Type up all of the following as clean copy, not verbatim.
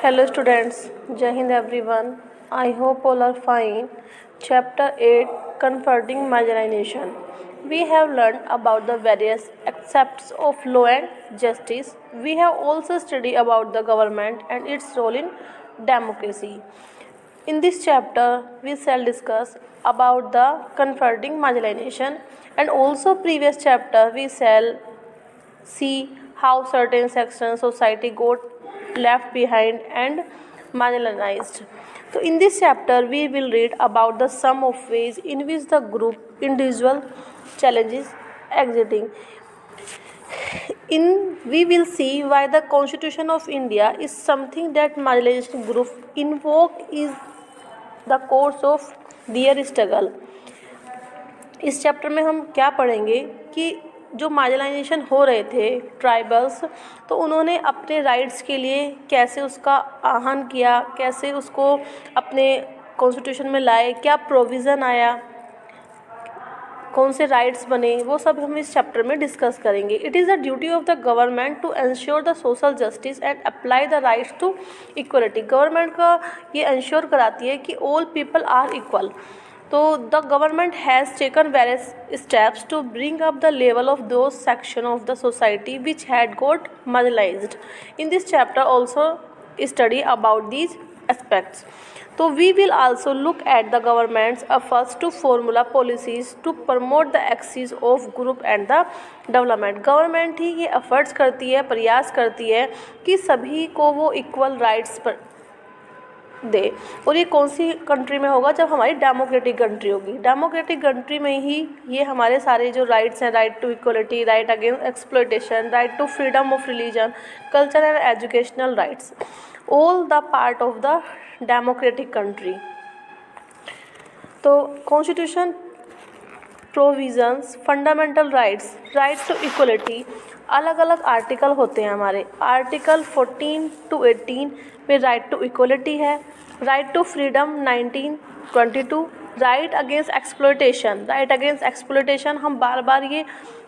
Hello students, Jai Hind everyone. I hope all are fine. Chapter 8 Confronting Marginalization. We have learned about the various aspects of law and justice. We have also studied about the government and its role in democracy. In this chapter, we shall discuss about the confronting marginalization, and also previous chapter we shall see how certain sections of society got left behind and marginalized. So in this chapter we will read about the sum of ways in which the group individual challenges exiting. In we will see why the Constitution of India is something that marginalized group invoke is the course of their struggle. इस chapter में हम क्या पढ़ेंगे कि जो marginalisation हो रहे थे ट्राइबल्स, तो उन्होंने अपने राइट्स के लिए कैसे उसका आह्वान किया, कैसे उसको अपने कॉन्स्टिट्यूशन में लाए, क्या प्रोविज़न आया, कौन से राइट्स बने, वो सब हम इस चैप्टर में डिस्कस करेंगे. It is the duty of the government to ensure the social justice and apply the rights to equality. Government का ये एंश्योर कराती है कि ऑल पीपल आर इक्वल. तो the government has taken various steps to bring up the level of those section of the society which had got marginalised. In this chapter also study about these aspects. So we will also look at the government's efforts to formula policies to promote the axis of group and the development. Government ही ये efforts करती है, प्रयास करती है कि सभी को वो इक्वल राइट्स पर दे. और ये कौन सी कंट्री में होगा? जब हमारी डेमोक्रेटिक कंट्री होगी. डेमोक्रेटिक कंट्री में ही ये हमारे सारे जो राइट्स हैं, right to equality, right against exploitation, right to freedom of religion, culture and educational rights, all the part of the democratic country. तो constitution provisions, fundamental rights, right to equality, अलग अलग आर्टिकल होते हैं हमारे. Article 14 to 18 में right to equality है. Right to freedom 1922. Right against exploitation, right against exploitation हम बार बार ये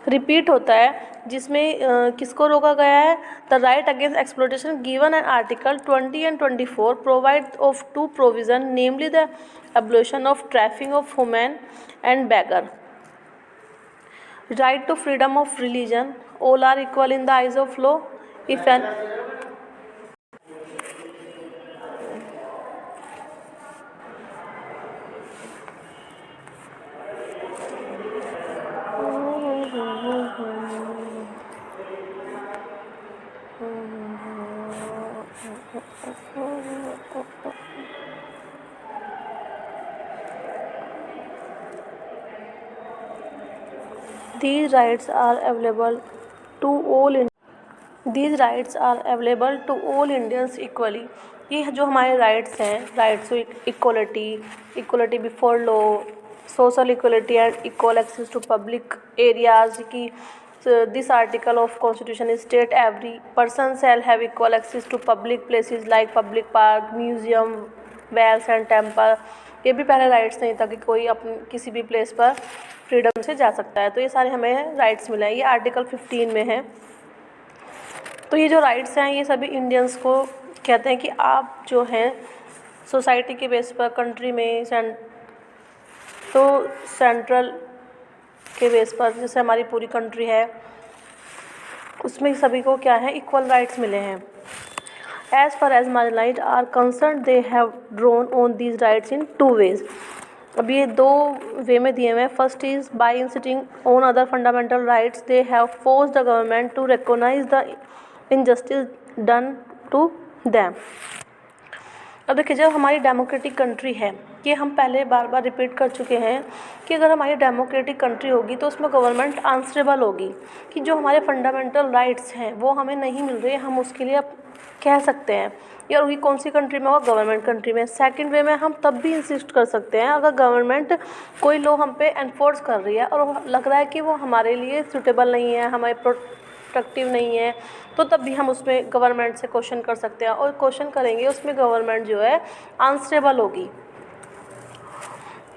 रिपीट होता है, जिसमें किसको रोका गया है? The right against exploitation given in article 20 and 24 provide of two provision, namely the abolition of trafficking of women and beggar. Right to freedom of religion, all are equal in the eyes of law. If an These rights are available to all Indians equally. ये जो हमारे rights हैं, rights to equality, equality before law, social equality and equal access to public areas की. This article of constitution state every person shall have equal access to public places like public park, museum, wells and temple. ये भी पहले rights नहीं था कि कोई अपने किसी भी प्लेस पर फ्रीडम से जा सकता है. तो ये सारे हमें राइट्स मिले हैं. ये आर्टिकल 15 में है. तो ये जो राइट्स हैं ये सभी इंडियंस को कहते हैं कि आप जो हैं सोसाइटी के बेस पर, कंट्री में तो सेंट्रल के बेस पर, जैसे हमारी पूरी कंट्री है उसमें सभी को क्या है? इक्वल राइट्स मिले हैं. As far as marginalized are concerned, they have drawn on these rights in two ways. अब ये दो वे में दिए हुए हैं. First is by insisting on other fundamental rights they have forced the government to recognise the injustice done to them. अब देखिए, जब हमारी डेमोक्रेटिक कंट्री है, ये हम पहले बार बार रिपीट कर चुके हैं कि अगर हमारी डेमोक्रेटिक कंट्री होगी तो उसमें गवर्नमेंट आंसरेबल होगी कि जो हमारे फंडामेंटल राइट्स हैं वो हमें नहीं मिल रहे, हम उसके लिए अब कह सकते हैं. यार ये कौन सी कंट्री में होगा? गवर्नमेंट कंट्री में. सेकंड वे में हम तब भी इंसिस्ट कर सकते हैं अगर गवर्नमेंट कोई लॉ हम पे एनफोर्स कर रही है और लग रहा है कि वो हमारे लिए सूटेबल नहीं है, हमारे प्रोडक्टिव नहीं है, तो तब भी हम उसमें गवर्नमेंट से क्वेश्चन कर सकते हैं. और क्वेश्चन करेंगे उसमें गवर्नमेंट जो है आंसरेबल होगी.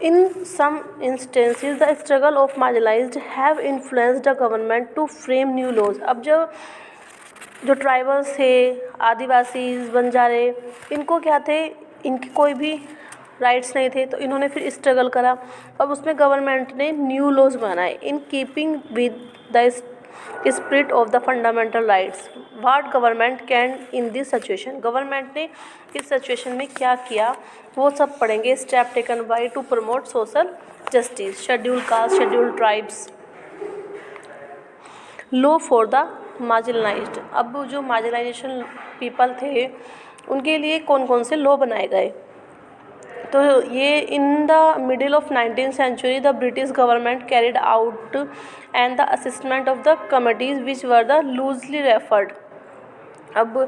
In some instances, the struggle of marginalized have influenced the government to frame new laws. अब जब जो ट्राइबल्स थे, आदिवासी, बंजारे, इनको क्या थे, इनकी कोई भी राइट्स नहीं थे, तो इन्होंने फिर स्ट्रगल करा। अब उसमें गवर्नमेंट ने न्यू लॉज बनाए in keeping with the spirit of the fundamental rights. What government can in this situation, government ने इस सिचुएशन में क्या किया वो सब पढ़ेंगे। Step taken by two promote social justice, schedule caste, schedule tribes, law for the marginalised. अब जो मार्जिनलाइजेशन पीपल थे उनके लिए कौन कौन से लॉ बनाए गए, तो ये in the middle of 19th century the British government carried out and the असिस्टमेंट of the committees which were the loosely referred. अब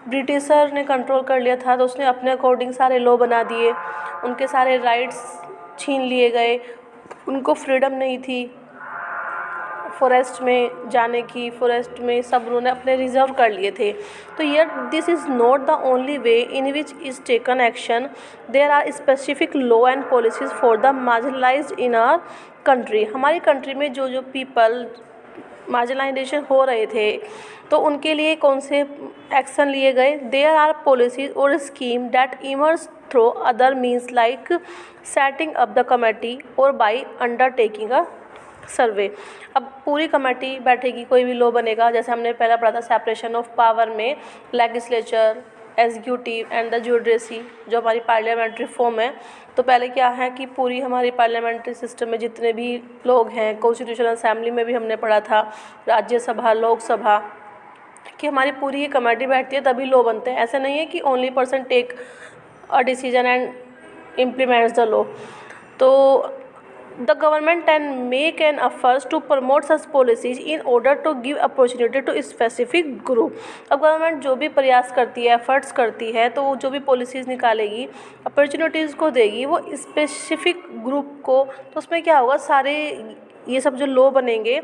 ब्रिटिशर ने कंट्रोल कर लिया था तो उसने अपने अकॉर्डिंग सारे लॉ बना दिए, उनके सारे राइट्स छीन लिए गए, उनको फ्रीडम नहीं थी फॉरेस्ट में जाने की, फॉरेस्ट में सब उन्होंने अपने रिजर्व कर लिए थे। तो यर this is not the only way in which is taken action, there are specific law and policies for the marginalised in our country. हमारी कंट्री में जो जो पीपल मार्जिनलाइजेशन हो रहे थे तो उनके लिए कौन से एक्शन लिए गए, देयर आर पॉलिसीज़ और scheme that emerge through other means like setting up the committee और बाई अंडरटेकिंग अ सर्वे। अब पूरी कमेटी बैठेगी, कोई भी लॉ बनेगा, जैसे हमने पहला पढ़ा था सेपरेशन ऑफ पावर में legislature, executive and the judiciary, जो हमारी पार्लियामेंट्री फॉर्म है। तो पहले क्या है कि पूरी हमारी पार्लियामेंट्री सिस्टम में जितने भी लोग हैं, कॉन्स्टिट्यूशनल असेंबली में भी हमने पढ़ा था, राज्यसभा, लोकसभा, कि हमारी पूरी ये कमेटी बैठती है तभी लॉ बनते हैं। ऐसा नहीं है कि only person take a decision and implements the law. तो the government can make an efforts to promote such policies in order to give opportunity to specific group। अब गवर्नमेंट जो भी प्रयास करती है, एफर्ट्स करती है, तो वो जो भी पॉलिसीज़ निकालेगी, अपॉर्चुनिटीज़ को देगी वो स्पेसिफिक ग्रुप को। तो उसमें क्या होगा, सारे ये सब जो लॉ बनेंगे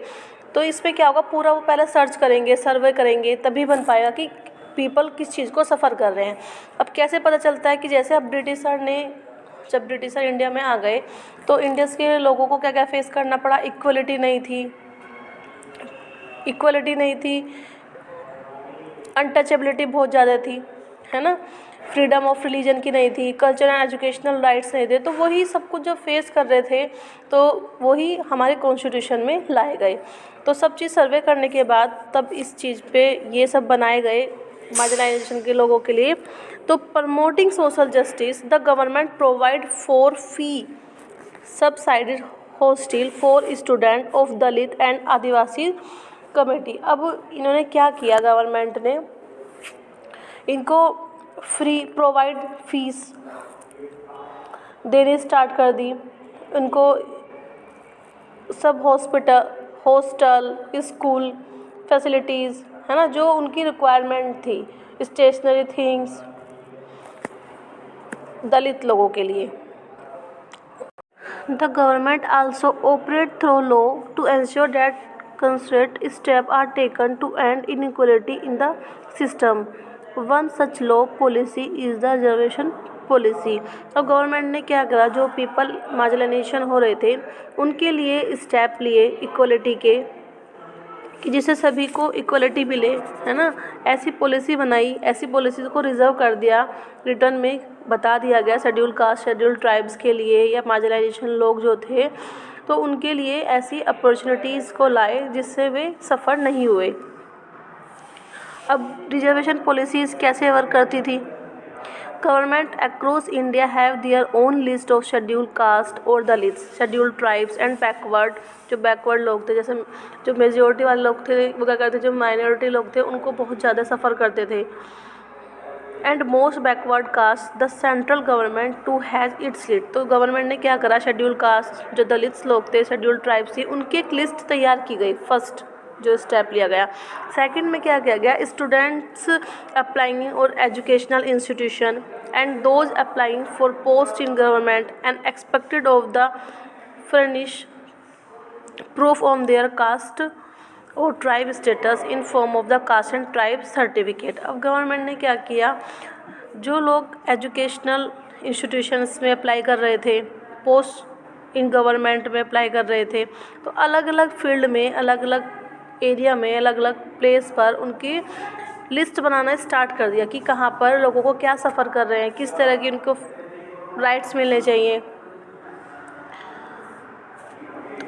तो इसमें क्या होगा, पूरा वो पहले सर्च करेंगे, सर्वे करेंगे, तभी बन पाएगा कि पीपल किस चीज़ को सफ़र कर रहे हैं। अब कैसे पता चलता है कि जैसे अब जब ब्रिटिशर इंडिया में आ गए तो इंडियंस के लोगों को क्या क्या फेस करना पड़ा, इक्वलिटी नहीं थी, अनटचेबिलिटी बहुत ज़्यादा थी, है ना, फ्रीडम ऑफ रिलीजन की नहीं थी, कल्चरल एंड एजुकेशनल राइट्स नहीं थे। तो वही सब कुछ जो फेस कर रहे थे तो वही हमारे कॉन्स्टिट्यूशन में लाए गए। तो सब चीज़ सर्वे करने के बाद तब इस चीज़ पे ये सब बनाए गए मार्जिनाइजेशन के लोगों के लिए। तो promoting social justice the government provide for fee subsided hostel for student of Dalit and Adivasi committee. अब इन्होंने क्या किया, गवर्नमेंट ने इनको फ्री प्रोवाइड फीस देने स्टार्ट कर दी, उनको सब हॉस्टल, स्कूल फैसिलिटीज़, है ना, जो उनकी रिक्वायरमेंट थी, स्टेशनरी थिंग्स दलित लोगों के लिए। The government also operate through law to ensure that concert step are taken to end inequality in the system. One such law policy is the reservation policy. अब government ने क्या करा, जो people marginalisation हो रहे थे उनके लिए स्टेप लिए इक्वलिटी के, कि जिससे सभी को इक्वलिटी मिले, है ना, ऐसी पॉलिसी बनाई। ऐसी पॉलिसीज़ को रिजर्व कर दिया, रिटर्न में बता दिया गया शेड्यूल कास्ट, शेड्यूल ट्राइब्स के लिए या मार्जिनाइजेशन लोग जो थे तो उनके लिए ऐसी अपॉर्चुनिटीज़ को लाए जिससे वे सफ़र नहीं हुए। अब रिजर्वेशन पॉलिसीज़ कैसे वर्क करती थी, government across India have their own list of schedule caste और Dalits, schedule tribes and backward, जो बैकवर्ड लोग थे, जैसे जो मेजोरिटी वाले लोग थे वो क्या करते, जो माइनॉरिटी लोग थे उनको बहुत ज़्यादा सफ़र करते थे। And most backward caste the central government too has its list. तो गवर्नमेंट ने क्या करा, शेड्यूल कास्ट जो दलित्स लोग थे, शेड्यूल ट्राइब्स थी, उनकी एक लिस्ट तैयार की गई, फर्स्ट जो स्टेप लिया गया। सेकंड में क्या किया गया, स्टूडेंट्स अप्लाइंग और educational institution and those applying for post in government and expected of the furnish proof on their caste और tribe status in form of the caste and tribe certificate. अब government ने क्या किया, जो लोग educational institutions में apply कर रहे थे, पोस्ट इन गवर्नमेंट में अप्लाई कर रहे थे, तो अलग अलग फील्ड में, अलग अलग एरिया में, अलग अलग प्लेस पर उनकी लिस्ट बनाना स्टार्ट कर दिया कि कहाँ पर लोगों को क्या सफ़र कर रहे हैं, किस तरह की उनको राइट्स मिलने चाहिए।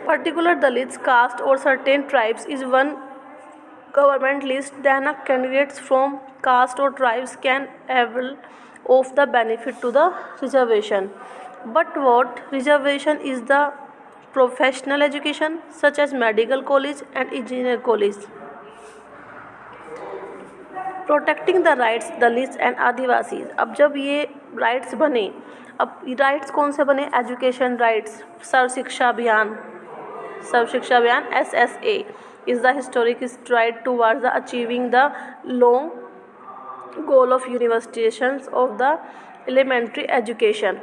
पर्टिकुलर दलित्स कास्ट और certain tribes is one government list, then a candidates from caste or tribes can avail of the benefit to the reservation. But what reservation is the professional education such as medical college and engineer college. Protecting the rights Dalits and Adivasi. अब जब ये rights बने, अब rights कौन से बने? Education rights, Sarva Shiksha अभियान, SSA is the historic stride towards the achieving the long goal of universalizations of the elementary education।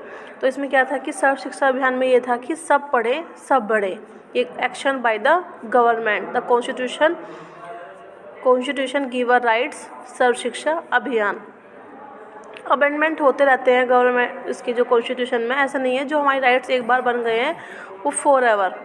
तो इसमें क्या था कि सर्व शिक्षा अभियान में ये था कि सब पढ़े सब बढ़े, एक action by the government, the constitution giver rights, Sarva Shiksha Abhiyan. Amendment होते रहते हैं गवर्नमेंट इसके जो कॉन्स्टिट्यूशन में, ऐसा नहीं है जो हमारी राइट्स एक बार बन गए हैं वो फॉर एवर